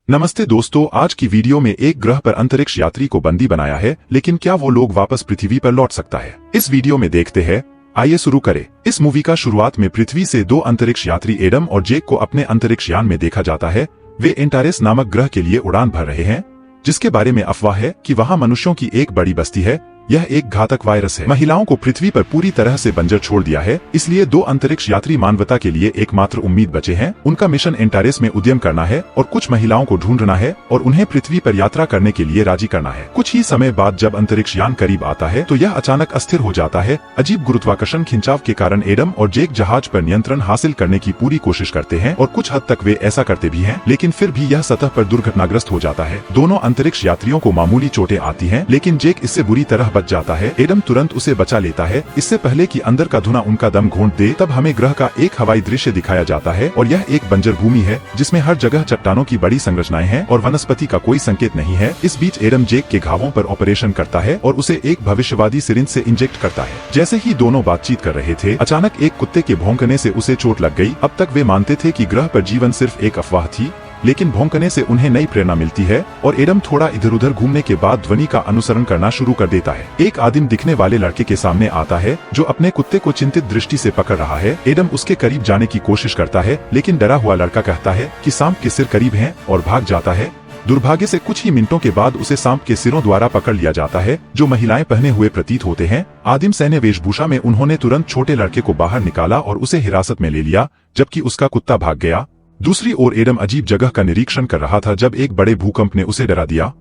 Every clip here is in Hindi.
नमस्ते दोस्तों, आज की वीडियो में एक ग्रह पर अंतरिक्ष यात्री को बंदी बनाया है, लेकिन क्या वो लोग वापस पृथ्वी पर लौट सकता है? इस वीडियो में देखते हैं। आइए शुरू करें। इस मूवी का शुरुआत में पृथ्वी से दो अंतरिक्ष यात्री एडम और जेक को अपने अंतरिक्ष यान में देखा जाता है। वे एंटारेस नामक ग्रह के लिए उड़ान भर रहे हैं, जिसके बारे में अफवाह है कि वहाँ मनुष्यों की एक बड़ी बस्ती है। यह एक घातक वायरस है। महिलाओं को पृथ्वी पर पूरी तरह से बंजर छोड़ दिया है, इसलिए दो अंतरिक्ष यात्री मानवता के लिए एकमात्र उम्मीद बचे हैं। उनका मिशन एंटारेस में उद्यम करना है और कुछ महिलाओं को ढूंढना है और उन्हें पृथ्वी पर यात्रा करने के लिए राजी करना है। कुछ ही समय बाद जब अंतरिक्ष यान करीब आता है तो यह अचानक अस्थिर हो जाता है। अजीब गुरुत्वाकर्षण खिंचाव के कारण एडम और जेक जहाज पर नियंत्रण हासिल करने की पूरी कोशिश करते हैं और कुछ हद तक वे ऐसा करते भी हैं, लेकिन फिर भी यह सतह पर दुर्घटनाग्रस्त हो जाता है। दोनों अंतरिक्ष यात्रियों को मामूली चोटें आती हैं, लेकिन जेक इससे बुरी तरह बच जाता है। एडम तुरंत उसे बचा लेता है, इससे पहले कि अंदर का धुआं उनका दम घोंट दे। तब हमें ग्रह का एक हवाई दृश्य दिखाया जाता है और यह एक बंजर भूमि है जिसमें हर जगह चट्टानों की बड़ी संरचनाएं हैं और वनस्पति का कोई संकेत नहीं है। इस बीच एडम जेक के घावों पर ऑपरेशन करता है और उसे एक भविष्यवादी सिरिंज से इंजेक्ट करता है। जैसे ही दोनों बातचीत कर रहे थे, अचानक एक कुत्ते के भौंकने से उसे चोट लग गई। अब तक वे मानते थे कि ग्रह पर जीवन सिर्फ एक अफवाह थी, लेकिन भौंकने से उन्हें नई प्रेरणा मिलती है और एडम थोड़ा इधर उधर घूमने के बाद ध्वनि का अनुसरण करना शुरू कर देता है। एक आदिम दिखने वाले लड़के के सामने आता है जो अपने कुत्ते को चिंतित दृष्टि से पकड़ रहा है। एडम उसके करीब जाने की कोशिश करता है, लेकिन डरा हुआ लड़का कहता है कि सांप के सिर करीब हैं और भाग जाता है। दुर्भाग्य से कुछ ही मिनटों के बाद उसे सांप के सिरों द्वारा पकड़ लिया जाता है, जो महिलाएं पहने हुए प्रतीत होते हैं। आदिम सैन्य वेशभूषा में उन्होंने तुरंत छोटे लड़के को बाहर निकाला और उसे हिरासत में ले लिया, जबकि उसका कुत्ता भाग गया। दूसरी ओर एडम अजीब जगह का निरीक्षण कर रहा था जब एक बड़े भूकंप ने उसे डरा दिया।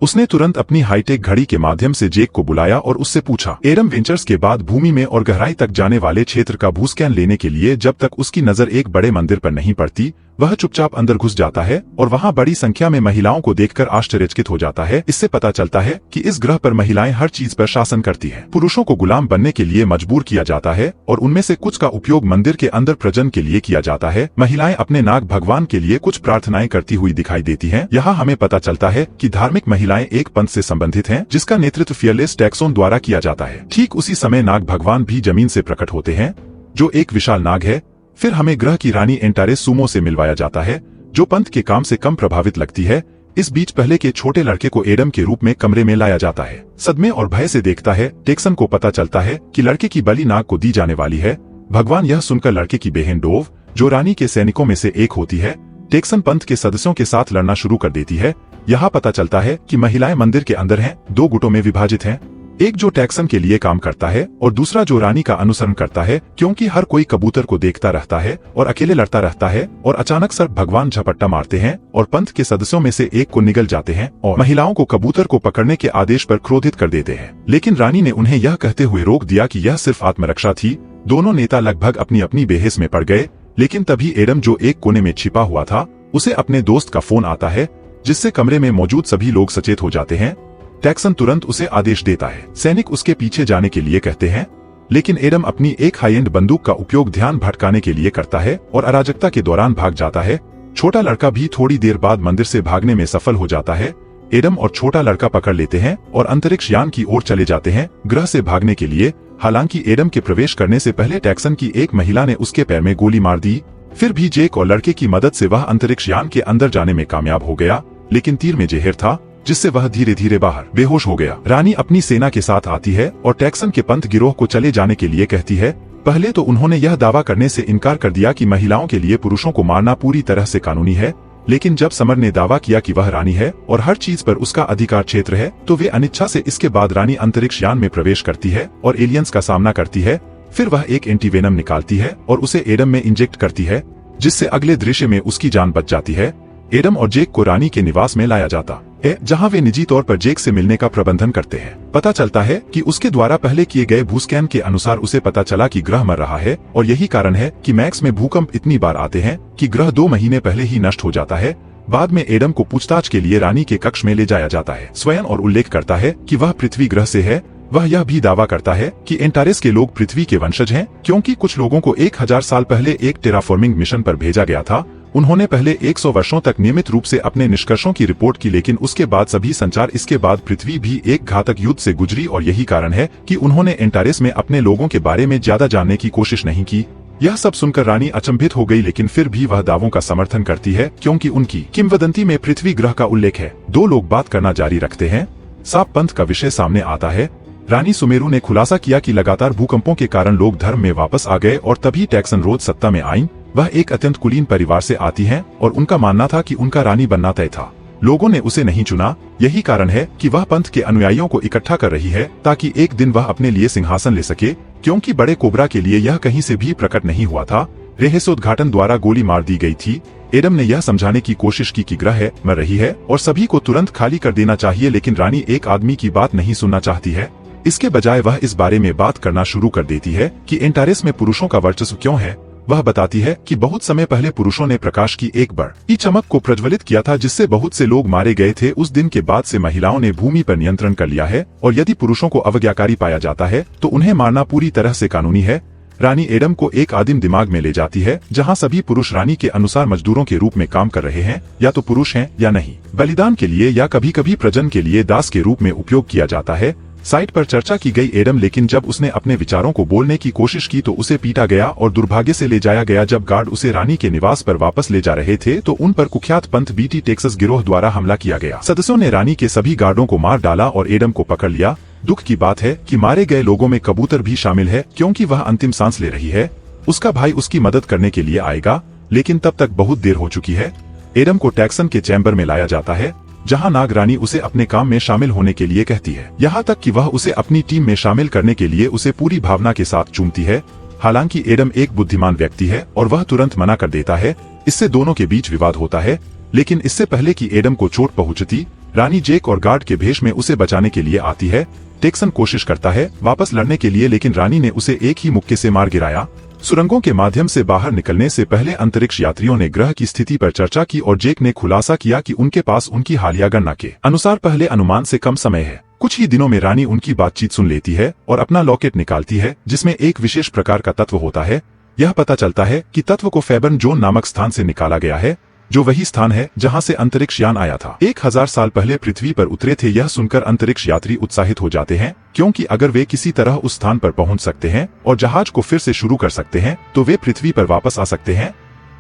उसने तुरंत अपनी हाईटेक घड़ी के माध्यम से जेक को बुलाया और उससे पूछा। एडम वेंचर्स के बाद भूमि में और गहराई तक जाने वाले क्षेत्र का भूस्कैन लेने के लिए जब तक उसकी नजर एक बड़े मंदिर पर नहीं पड़ती, वह चुपचाप अंदर घुस जाता है और वहां बड़ी संख्या में महिलाओं को देखकर आश्चर्यचकित हो जाता है। इससे पता चलता है कि इस ग्रह पर महिलाएं हर चीज पर शासन करती हैं। पुरुषों को गुलाम बनने के लिए मजबूर किया जाता है और उनमें से कुछ का उपयोग मंदिर के अंदर प्रजनन के लिए किया जाता है। महिलाएं अपने नाग भगवान के लिए कुछ प्रार्थनाएं करती हुई दिखाई देती हैं। यहाँ हमें पता चलता है कि धार्मिक महिलाएं एक पंथ से संबंधित हैं, जिसका नेतृत्व फियरलेस टैक्सोन द्वारा किया जाता है। ठीक उसी समय नाग भगवान भी जमीन से प्रकट होते हैं, जो एक विशाल नाग है। फिर हमें ग्रह की रानी एंटारेस सुमो से मिलवाया जाता है, जो पंथ के काम से कम प्रभावित लगती है। इस बीच पहले के छोटे लड़के को एडम के रूप में कमरे में लाया जाता है। सदमे और भय से देखता है। टेक्सन को पता चलता है कि लड़के की बलि नाग को दी जाने वाली है। भगवान यह सुनकर लड़के की बहन डोव, जो रानी के सैनिकों में से एक होती है, टेक्सन पंथ के सदस्यों के साथ लड़ना शुरू कर देती है। यहाँ पता चलता है कि महिलाएं मंदिर के अंदर हैं, दो गुटों में विभाजित हैं। एक जो टैक्सन के लिए काम करता है और दूसरा जो रानी का अनुसरण करता है, क्योंकि हर कोई कबूतर को देखता रहता है और अकेले लड़ता रहता है। और अचानक सर्प भगवान झपट्टा मारते हैं और पंथ के सदस्यों में से एक को निगल जाते हैं और महिलाओं को कबूतर को पकड़ने के आदेश पर क्रोधित कर देते हैं। लेकिन रानी ने उन्हें यह कहते हुए रोक दिया कि यह सिर्फ आत्मरक्षा थी। दोनों नेता लगभग अपनी अपनी बेहिस में पड़ गए, लेकिन तभी एडम, जो एक कोने में छिपा हुआ था, उसे अपने दोस्त का फोन आता है, जिससे कमरे में मौजूद सभी लोग सचेत हो जाते हैं। टैक्सन तुरंत उसे आदेश देता है। सैनिक उसके पीछे जाने के लिए कहते हैं, लेकिन एडम अपनी एक हाई एंड बंदूक का उपयोग ध्यान भटकाने के लिए करता है और अराजकता के दौरान भाग जाता है। छोटा लड़का भी थोड़ी देर बाद मंदिर से भागने में सफल हो जाता है। एडम और छोटा लड़का पकड़ लेते हैं और अंतरिक्ष यान की ओर चले जाते हैं ग्रह से भागने के लिए। हालांकि एडम के प्रवेश करने से पहले टैक्सन की एक महिला ने उसके पैर में गोली मार दी। फिर भी जेक और लड़के की मदद से वह अंतरिक्ष यान के अंदर जाने में कामयाब हो गया, लेकिन तीर में जहर था, जिससे वह धीरे धीरे बाहर बेहोश हो गया। रानी अपनी सेना के साथ आती है और टैक्सन के पंथ गिरोह को चले जाने के लिए कहती है। पहले तो उन्होंने यह दावा करने से इनकार कर दिया कि महिलाओं के लिए पुरुषों को मारना पूरी तरह से कानूनी है, लेकिन जब समर ने दावा किया कि वह रानी है और हर चीज पर उसका अधिकार क्षेत्र है, तो वे अनिच्छा से इसके बाद रानी अंतरिक्ष यान में प्रवेश करती है और एलियंस का सामना करती है। फिर वह एक एंटीवेनम निकालती है और उसे एडम में इंजेक्ट करती है, जिससे अगले दृश्य में उसकी जान बच जाती है। एडम और जेक को रानी के निवास में लाया जाता है, जहां वे निजी तौर पर जेक से मिलने का प्रबंधन करते हैं। पता चलता है कि उसके द्वारा पहले किए गए भूस्कैन के अनुसार उसे पता चला कि ग्रह मर रहा है और यही कारण है कि मैक्स में भूकंप इतनी बार आते हैं कि ग्रह 2 महीने पहले ही नष्ट हो जाता है। बाद में एडम को पूछताछ के लिए रानी के कक्ष में ले जाया जाता है। स्वयं और उल्लेख करता है कि वह पृथ्वी ग्रह से है। वह यह भी दावा करता है कि एंटारेस के लोग पृथ्वी के वंशज हैं, क्योंकि कुछ लोगों को 1000 साल पहले एक टेराफॉर्मिंग मिशन पर भेजा गया था। उन्होंने पहले 100 वर्षों तक नियमित रूप से अपने निष्कर्षों की रिपोर्ट की, लेकिन उसके बाद सभी संचार। इसके बाद पृथ्वी भी एक घातक युद्ध से गुजरी और यही कारण है कि उन्होंने एंटारेस में अपने लोगों के बारे में ज्यादा जानने की कोशिश नहीं की। यह सब सुनकर रानी अचंभित हो गई, लेकिन फिर भी वह दावों का समर्थन करती है क्योंकि उनकी किंवदंती में पृथ्वी ग्रह का उल्लेख है। दो लोग बात करना जारी रखते हैं। साप पंथ का विषय सामने आता है। रानी सुमेरु ने खुलासा किया कि लगातार भूकंपों के कारण लोग धर्म में वापस आ गए और तभी टैक्सन रोज सत्ता में आईं। वह एक अत्यंत कुलीन परिवार से आती हैं और उनका मानना था कि उनका रानी बनना तय था। लोगों ने उसे नहीं चुना। यही कारण है कि वह पंथ के अनुयायियों को इकट्ठा कर रही है ताकि एक दिन वह अपने लिए सिंहासन ले सके, क्योंकि बड़े कोबरा के लिए यह कहीं से भी प्रकट नहीं हुआ था। रहस्योद्घाटन द्वारा गोली मार दी गई थी। एडम ने यह समझाने की कोशिश की कि ग्रह मर रही है और सभी को तुरंत खाली कर देना चाहिए, लेकिन रानी एक आदमी की बात नहीं सुनना चाहती है। इसके बजाय वह इस बारे में बात करना शुरू कर देती है कि एंटारेस में पुरुषों का वर्चस्व क्यों है। वह बताती है कि बहुत समय पहले पुरुषों ने प्रकाश की एक बड़ी चमक को प्रज्वलित किया था जिससे बहुत से लोग मारे गए थे। उस दिन के बाद से महिलाओं ने भूमि पर नियंत्रण कर लिया है और यदि पुरुषों को अवज्ञाकारी पाया जाता है तो उन्हें मारना पूरी तरह से कानूनी है। रानी एडम को एक आदिम दिमाग में ले जाती है जहां सभी पुरुष रानी के अनुसार मजदूरों के रूप में काम कर रहे हैं, या तो पुरुष हैं या नहीं। बलिदान के लिए या कभी कभी प्रजनन के लिए दास के रूप में उपयोग किया जाता है। साइट पर चर्चा की गई एडम, लेकिन जब उसने अपने विचारों को बोलने की कोशिश की तो उसे पीटा गया और दुर्भाग्य से ले जाया गया। जब गार्ड उसे रानी के निवास पर वापस ले जा रहे थे तो उन पर कुख्यात पंथ बीटी टेक्सस गिरोह द्वारा हमला किया गया। सदस्यों ने रानी के सभी गार्डों को मार डाला और एडम को पकड़ लिया। दुख की बात है कि मारे गए लोगों में कबूतर भी शामिल है, क्योंकि वह अंतिम सांस ले रही है। उसका भाई उसकी मदद करने के लिए आएगा, लेकिन तब तक बहुत देर हो चुकी है। एडम को टैक्सन के चैम्बर में लाया जाता है जहां नाग रानी उसे अपने काम में शामिल होने के लिए कहती है, यहाँ तक कि वह उसे अपनी टीम में शामिल करने के लिए उसे पूरी भावना के साथ चूमती है। हालांकि एडम एक बुद्धिमान व्यक्ति है और वह तुरंत मना कर देता है। इससे दोनों के बीच विवाद होता है, लेकिन इससे पहले कि एडम को चोट पहुंचती, रानी जेक और गार्ड के भेष में उसे बचाने के लिए आती है। टेक्सन कोशिश करता है वापस लड़ने के लिए, लेकिन रानी ने उसे एक ही मुक्के से मार गिराया। सुरंगों के माध्यम से बाहर निकलने से पहले अंतरिक्ष यात्रियों ने ग्रह की स्थिति पर चर्चा की और जेक ने खुलासा किया कि उनके पास उनकी हालिया गणना के अनुसार पहले अनुमान से कम समय है। कुछ ही दिनों में रानी उनकी बातचीत सुन लेती है और अपना लॉकेट निकालती है जिसमें एक विशेष प्रकार का तत्व होता है। यह पता चलता है कि तत्व को फेबर्न जोन नामक स्थान से निकाला गया है, जो वही स्थान है जहां से अंतरिक्ष यान आया था। 1000 साल पहले पृथ्वी पर उतरे थे। यह सुनकर अंतरिक्ष यात्री उत्साहित हो जाते हैं, क्योंकि अगर वे किसी तरह उस स्थान पर पहुंच सकते हैं और जहाज को फिर से शुरू कर सकते हैं तो वे पृथ्वी पर वापस आ सकते हैं।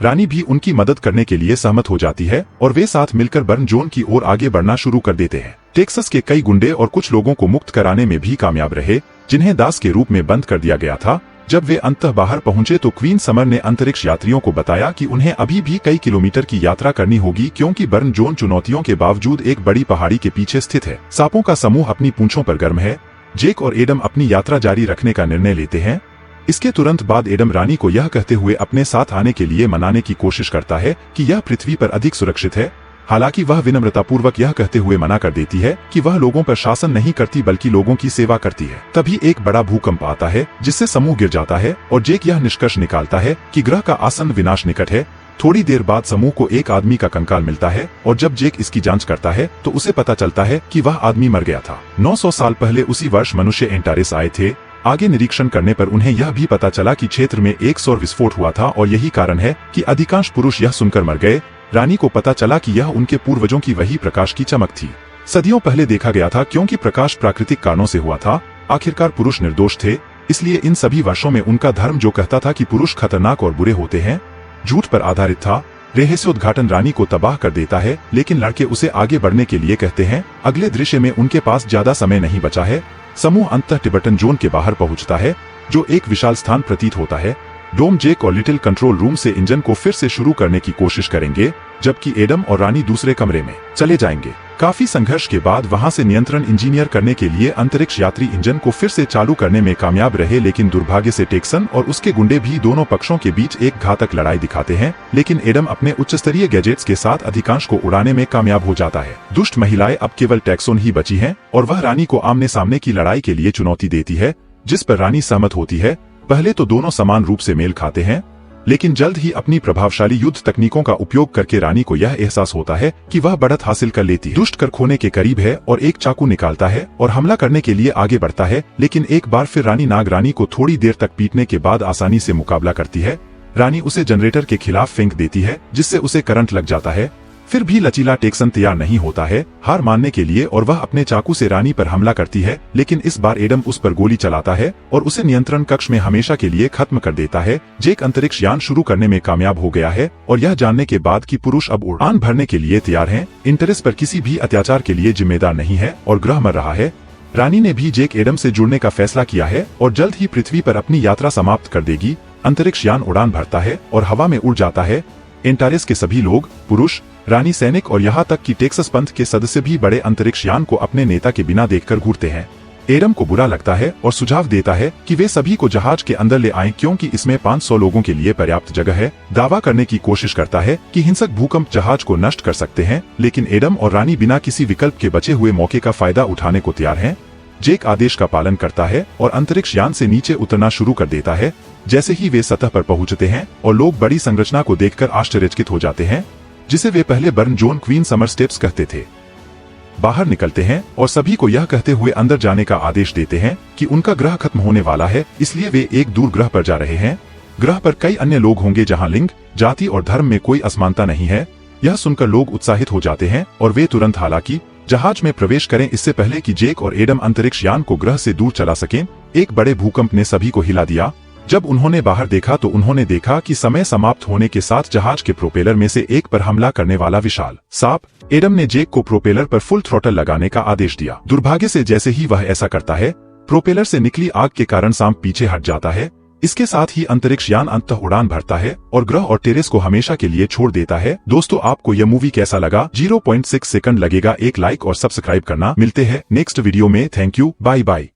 रानी भी उनकी मदद करने के लिए सहमत हो जाती है और वे साथ मिलकर बर्न जोन की ओर आगे बढ़ना शुरू कर देते हैं। टेक्सस के कई गुंडे और कुछ लोगों को मुक्त कराने में भी कामयाब रहे, जिन्हें दास के रूप में बंद कर दिया गया था। जब वे अंततः बाहर पहुंचे तो क्वीन समर ने अंतरिक्ष यात्रियों को बताया कि उन्हें अभी भी कई किलोमीटर की यात्रा करनी होगी, क्योंकि बर्न जोन चुनौतियों के बावजूद एक बड़ी पहाड़ी के पीछे स्थित है। सांपों का समूह अपनी पूंछों पर गर्म है। जेक और एडम अपनी यात्रा जारी रखने का निर्णय लेते हैं। इसके तुरंत बाद एडम रानी को यह कहते हुए अपने साथ आने के लिए मनाने की कोशिश करता है कि यह पृथ्वी पर अधिक सुरक्षित है। हालांकि वह विनम्रतापूर्वक यह कहते हुए मना कर देती है कि वह लोगों पर शासन नहीं करती बल्कि लोगों की सेवा करती है। तभी एक बड़ा भूकंप आता है जिससे समूह गिर जाता है और जेक यह निष्कर्ष निकालता है कि ग्रह का आसन्न विनाश निकट है। थोड़ी देर बाद समूह को एक आदमी का कंकाल मिलता है और जब जेक इसकी जांच करता है तो उसे पता चलता है कि वह आदमी मर गया था। 900 साल पहले उसी वर्ष मनुष्य एंटारेस आए थे। आगे निरीक्षण करने पर उन्हें यह भी पता चला कि क्षेत्र में एक सौर विस्फोट हुआ था और यही कारण है कि अधिकांश पुरुष यह सुनकर मर गए। रानी को पता चला कि यह उनके पूर्वजों की वही प्रकाश की चमक थी। सदियों पहले देखा गया था, क्योंकि प्रकाश प्राकृतिक कारणों से हुआ था। आखिरकार पुरुष निर्दोष थे, इसलिए इन सभी वर्षों में उनका धर्म जो कहता था कि पुरुष खतरनाक और बुरे होते हैं, झूठ पर आधारित था। रहस्योद्घाटन रानी को तबाह कर देता है, लेकिन लड़के उसे आगे बढ़ने के लिए कहते हैं। अगले दृश्य में उनके पास ज्यादा समय नहीं बचा है। समूह अंततः टिबेटन जोन के बाहर पहुंचता है, जो एक विशाल स्थान प्रतीत होता है। डोम, जेक और लिटिल कंट्रोल रूम से इंजन को फिर से शुरू करने की कोशिश करेंगे, जबकि एडम और रानी दूसरे कमरे में चले जाएंगे। काफी संघर्ष के बाद वहां से नियंत्रण इंजीनियर करने के लिए अंतरिक्ष यात्री इंजन को फिर से चालू करने में कामयाब रहे, लेकिन दुर्भाग्य से टेक्सन और उसके गुंडे भी दोनों पक्षों के बीच एक घातक लड़ाई दिखाते हैं। लेकिन एडम अपने उच्च स्तरीय गैजेट्स के साथ अधिकांश को उड़ाने में कामयाब हो जाता है। दुष्ट महिलाएं अब केवल टैक्सन ही बची हैं और वह रानी को आमने सामने की लड़ाई के लिए चुनौती देती है, जिस पर रानी सहमत होती है। पहले तो दोनों समान रूप से मेल खाते हैं, लेकिन जल्द ही अपनी प्रभावशाली युद्ध तकनीकों का उपयोग करके रानी को यह एहसास होता है कि वह बढ़त हासिल कर लेती है। दुष्ट कर खोने के करीब है और एक चाकू निकालता है और हमला करने के लिए आगे बढ़ता है, लेकिन एक बार फिर रानी नाग रानी को थोड़ी देर तक पीटने के बाद आसानी से मुकाबला करती है। रानी उसे जनरेटर के खिलाफ फेंक देती है, जिससे उसे करंट लग जाता है। फिर भी लचीला टेक्सन तैयार नहीं होता है हार मानने के लिए और वह अपने चाकू से रानी पर हमला करती है, लेकिन इस बार एडम उस पर गोली चलाता है और उसे नियंत्रण कक्ष में हमेशा के लिए खत्म कर देता है। जेक अंतरिक्ष यान शुरू करने में कामयाब हो गया है और यह जानने के बाद कि पुरुष अब उड़ान भरने के लिए तैयार हैं, इंटरेस पर किसी भी अत्याचार के लिए जिम्मेदार नहीं है और ग्रह मर रहा है। रानी ने भी जेक एडम से जुड़ने का फैसला किया है और जल्द ही पृथ्वी पर अपनी यात्रा समाप्त कर देगी। अंतरिक्ष यान उड़ान भरता है और हवा में उड़ जाता है। एंटारेस के सभी लोग, पुरुष, रानी, सैनिक और यहाँ तक कि टेक्सस पंथ के सदस्य भी बड़े अंतरिक्ष यान को अपने नेता के बिना देखकर घूरते हैं। एडम को बुरा लगता है और सुझाव देता है कि वे सभी को जहाज के अंदर ले आएं क्योंकि इसमें 500 लोगों के लिए पर्याप्त जगह है। दावा करने की कोशिश करता है कि हिंसक भूकंप जहाज को नष्ट कर सकते हैं, लेकिन एडम और रानी बिना किसी विकल्प के बचे हुए मौके का फायदा उठाने को तैयार हैं। जेक आदेश का पालन करता है और अंतरिक्ष यान से नीचे उतरना शुरू कर देता है। जैसे ही वे सतह पर पहुंचते हैं और लोग बड़ी संरचना को देखकर आश्चर्यचकित हो जाते हैं, जिसे वे पहले burn zone queen summer steps कहते थे। बाहर निकलते हैं और सभी को यह कहते हुए अंदर जाने का आदेश देते हैं कि उनका ग्रह खत्म होने वाला है, इसलिए वे एक दूर ग्रह पर जा रहे हैं। ग्रह पर कई अन्य लोग होंगे जहां लिंग, जाति और धर्म में कोई असमानता नहीं है। यह सुनकर लोग उत्साहित हो जाते हैं और वे तुरंत हालांकि जहाज में प्रवेश करें इससे पहले कि जेक और एडम अंतरिक्ष यान को ग्रह से दूर चला सकें। एक बड़े भूकंप ने सभी को हिला दिया। जब उन्होंने बाहर देखा तो उन्होंने देखा कि समय समाप्त होने के साथ जहाज के प्रोपेलर में से एक पर हमला करने वाला विशाल सांप। एडम ने जेक को प्रोपेलर पर फुल थ्रॉटल लगाने का आदेश दिया। दुर्भाग्य से जैसे ही वह ऐसा करता है, प्रोपेलर से निकली आग के कारण सांप पीछे हट जाता है। इसके साथ ही अंतरिक्ष यान अंततः उड़ान भरता है और ग्रह और टेरेस को हमेशा के लिए छोड़ देता है। दोस्तों, आपको यह मूवी कैसा लगा? 0.6 सेकंड लगेगा एक लाइक और सब्सक्राइब करना। मिलते हैं नेक्स्ट वीडियो में। Thank you, bye bye.